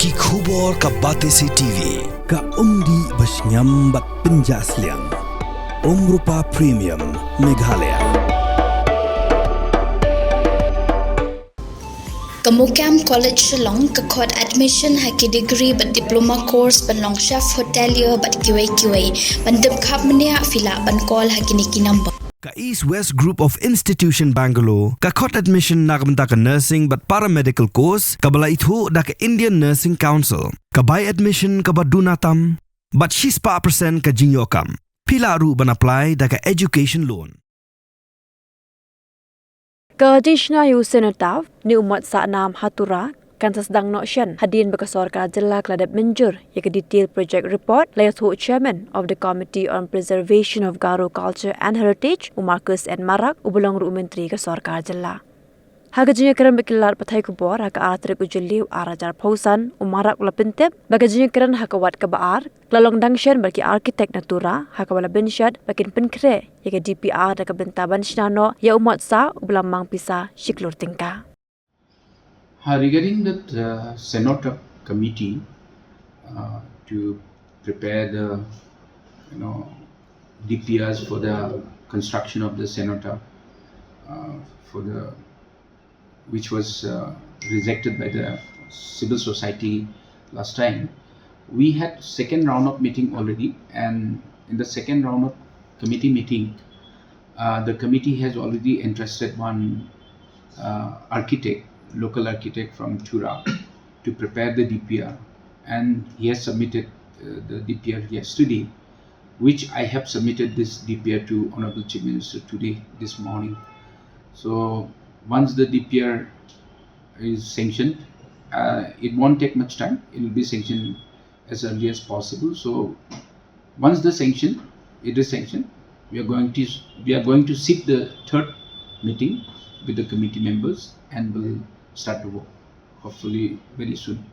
Ki khubor ka Batesi TV. Ka umdi basnyam bat penjaslian. Rupa Premium Meghalaya. Kamukam College Shillong kakot admission haki degree but diploma course ban long chef hotelier but QA ban dip khap mania fila ban call haki niki number. Ka East West Group of Institution Bangalore, ka khot admission nakamta ka nursing but paramedical course, ka bala ithu da ka Indian Nursing Council, ka buy admission ka badunatam, but she's pa percent ka jinyokam. Pila ru ban apply da ka education loan. Kadishna yu senatav ni umat Sahnam Tura kan sedang nok Shen hadin beka Sorkar jelak Ladep Mynjur ya ke detail project report layathu chairman of the Committee on Preservation of Garo Culture and Heritage Marcus and Marak ubulong ru menteri ke Sorkar jelak. Hagajinya keran bekilar patai kubor haka atrik ujuli arajar pausan umarak ula pentep bagajinya keran haka wat kebaar lalong dangshen bagi arkitek na Tura haka wala bensyad bakin penkre ya ke DPR da ke bentaban shinano ya umat sa ubelang mang pisa shiklur tingka. Regarding that Senate committee to prepare the DPRs for the construction of the Senate for the which was rejected by the civil society last time. We had second round of meeting already, and in the second round of committee meeting, the committee has already entrusted one architect, local architect from Tura, to prepare the DPR, and he has submitted the DPR yesterday, which I have submitted this DPR to Honorable Chief Minister today, this morning. So once the DPR is sanctioned, it won't take much time. It will be sanctioned as early as possible. So once it is sanctioned, we are going to sit the third meeting with the committee members and will start to work, hopefully very soon.